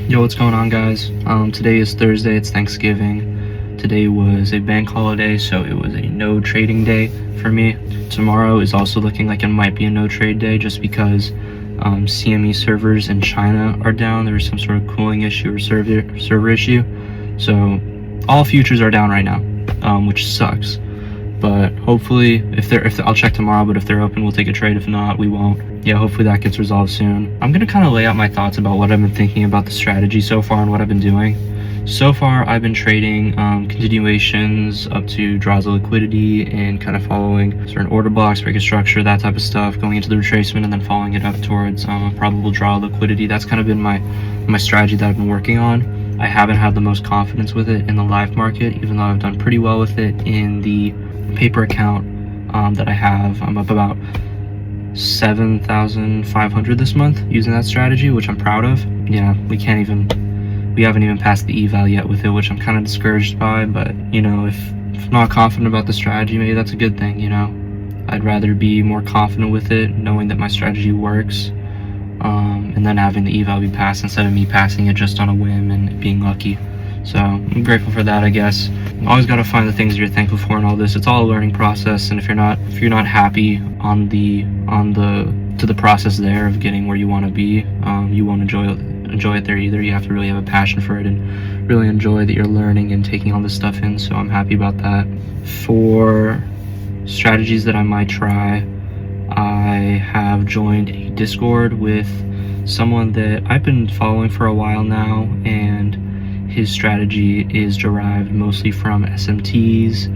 Yo, what's going on, guys? Today is Thursday, it's Thanksgiving. Today was a bank holiday, so it was a no trading day for me. Tomorrow is also looking like it might be a no trade day just because CME servers in China are down. There's some sort of cooling issue or server issue. So all futures are down right now, which sucks. But hopefully, if I'll check tomorrow, but if they're open, we'll take a trade. If not, we won't. Yeah, hopefully that gets resolved soon. I'm gonna kind of lay out my thoughts about what I've been thinking about the strategy so far and what I've been doing. So far, I've been trading continuations up to draws of liquidity and kind of following certain order blocks, break a structure, that type of stuff, going into the retracement and then following it up towards probable draw of liquidity. That's kind of been my strategy that I've been working on. I haven't had the most confidence with it in the live market, even though I've done pretty well with it in the paper account that I have. I'm up about 7,500 this month using that strategy, which I'm proud of. Yeah, we haven't even passed the eval yet with it, which I'm kind of discouraged by, but you know, if I'm not confident about the strategy, maybe that's a good thing, you know. I'd rather be more confident with it, knowing that my strategy works, and then having the eval be passed instead of me passing it just on a whim and being lucky. So I'm grateful for that, I guess. You always got to find the things you're thankful for in all this. It's all a learning process, and if you're not happy on the process there of getting where you want to be, you won't enjoy it there either. You have to really have a passion for it and really enjoy that you're learning and taking all this stuff in. So I'm happy about that. For strategies that I might try, I have joined a Discord with someone that I've been following for a while now, and his strategy is derived mostly from SMTs,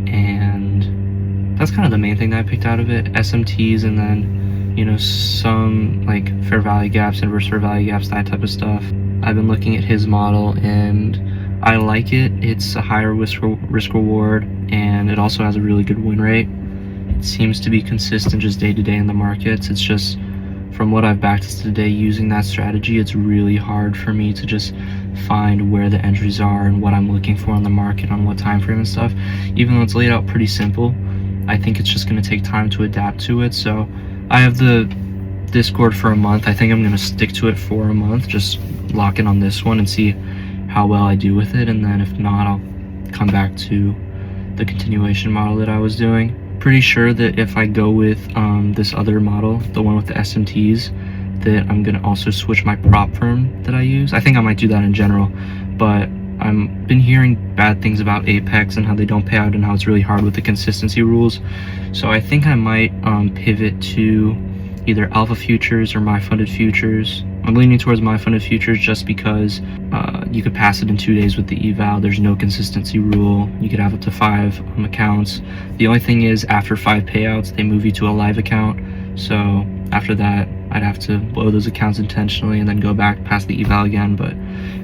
and that's kind of the main thing that I picked out of it. SMTs, and then, you know, some like fair value gaps, inverse fair value gaps, that type of stuff. I've been looking at his model and I like it. It's a higher risk reward, and it also has a really good win rate. It seems to be consistent just day to day in the markets. It's just, from what I've backtested today using that strategy, it's really hard for me to just find where the entries are and what I'm looking for in the market on what time frame and stuff. Even though it's laid out pretty simple, I think it's just going to take time to adapt to it. So I have the Discord for a month. I think I'm going to stick to it for a month, just lock in on this one and see how well I do with it, and then if not, I'll come back to the continuation model that I was doing. Pretty sure that if I go with this other model, the one with the SMTs, that I'm gonna also switch my prop firm that I use. I think I might do that in general, but I've been hearing bad things about Apex and how they don't pay out and how it's really hard with the consistency rules. So I think I might pivot to either Alpha Futures or My Funded Futures. I'm leaning towards My Funded Futures just because you could pass it in 2 days with the eval. There's no consistency rule. You could have up to 5 accounts. The only thing is, after 5 payouts, they move you to a live account. So after that, I'd have to blow those accounts intentionally and then go back past the eval again. But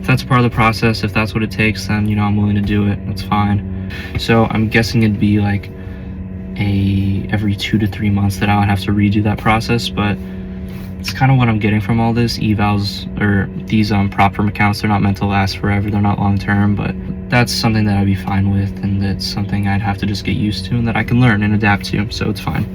if that's part of the process, if that's what it takes, then, you know, I'm willing to do it. That's fine. So I'm guessing it'd be like every 2 to 3 months that I would have to redo that process, but it's kind of what I'm getting from all this. Evals, or these prop firm accounts, they're not meant to last forever, they're not long term, but that's something that I'd be fine with, and that's something I'd have to just get used to and that I can learn and adapt to, so it's fine.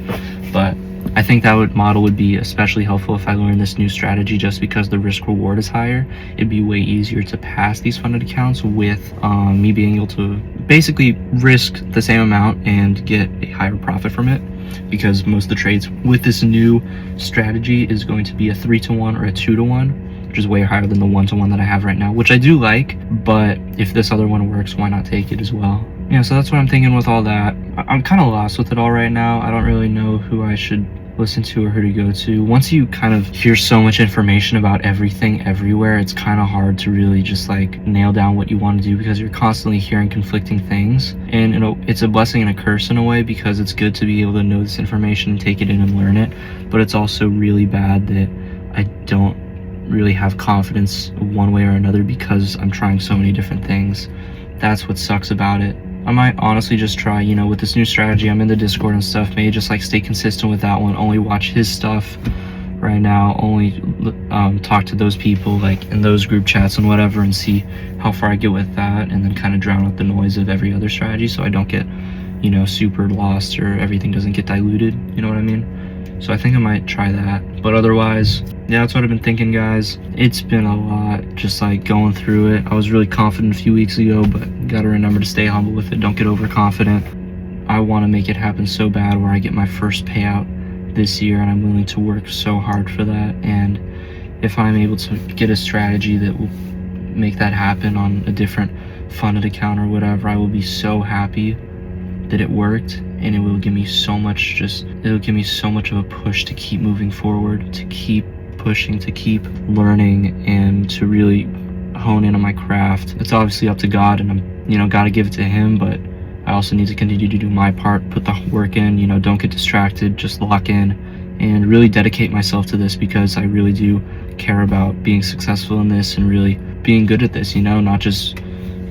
But I think that model would be especially helpful if I learned this new strategy, just because the risk reward is higher. It'd be way easier to pass these funded accounts with me being able to basically risk the same amount and get a higher profit from it, because most of the trades with this new strategy is going to be a 3-to-1 or a 2-to-1, which is way higher than the 1-to-1 that I have right now, which I do like. But if this other one works, why not take it as well? Yeah, so that's what I'm thinking with all that. I'm kind of lost with it all right now. I don't really know who I should listen to or who to go to. Once you kind of hear so much information about everything everywhere, it's kind of hard to really just like nail down what you want to do, because you're constantly hearing conflicting things. And you know, it's a blessing and a curse in a way, because it's good to be able to know this information and take it in and learn it, but it's also really bad that I don't really have confidence one way or another because I'm trying so many different things. That's what sucks about it. I might honestly just try, you know, with this new strategy, I'm in the Discord and stuff, maybe just like stay consistent with that one, only watch his stuff right now, only talk to those people like in those group chats and whatever, and see how far I get with that, and then kind of drown out the noise of every other strategy so I don't get, you know, super lost or everything doesn't get diluted, you know what I mean? So I think I might try that. But otherwise, yeah, that's what I've been thinking, guys. It's been a lot, just like going through it. I was really confident a few weeks ago, but gotta remember to stay humble with it. Don't get overconfident. I want to make it happen so bad where I get my first payout this year, and I'm willing to work so hard for that. And if I'm able to get a strategy that will make that happen on a different funded account or whatever, I will be so happy that it worked, and it will give me so much of a push to keep moving forward, to keep pushing, to keep learning, and to really hone in on my craft. It's obviously up to God, and I'm gotta give it to him, but I also need to continue to do my part, put the work in, don't get distracted, just lock in and really dedicate myself to this, because I really do care about being successful in this and really being good at this, not just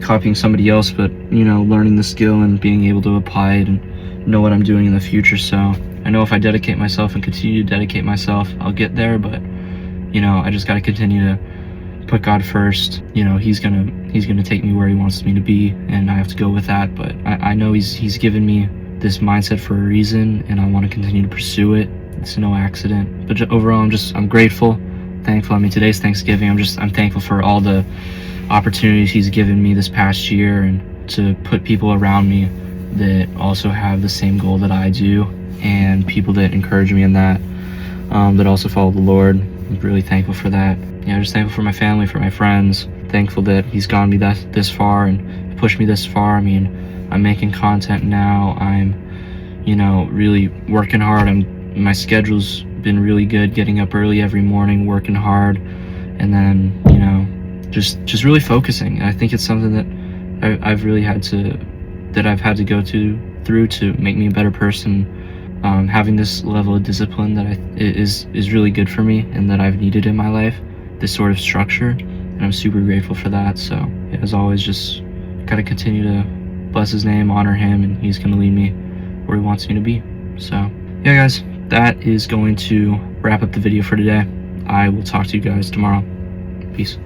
copying somebody else, but learning the skill and being able to apply it and know what I'm doing in the future. So I know if I dedicate myself and continue to dedicate myself, I'll get there, but I just got to continue to put God first. He's gonna take me where he wants me to be, and I have to go with that. But I know he's given me this mindset for a reason, and I want to continue to pursue it. It's no accident. But overall, I'm grateful, thankful. I mean, today's Thanksgiving. I'm thankful for all the opportunities he's given me this past year, and to put people around me that also have the same goal that I do, and people that encourage me in that, that also follow the Lord. I'm really thankful for that. Just thankful for my family, for my friends. Thankful that he's gotten me this far and pushed me this far. I mean, I'm making content now. I'm, really working hard. My schedule's been really good, getting up early every morning, working hard, and then, just really focusing. I think it's something that I've had to go through to make me a better person. Having this level of discipline that is really good for me, and that I've needed in my life, this sort of structure, and I'm super grateful for that. So as always, just gotta continue to bless his name, honor him, and he's gonna lead me where he wants me to be. So yeah, guys, that is going to wrap up the video for today. I will talk to you guys tomorrow. Peace.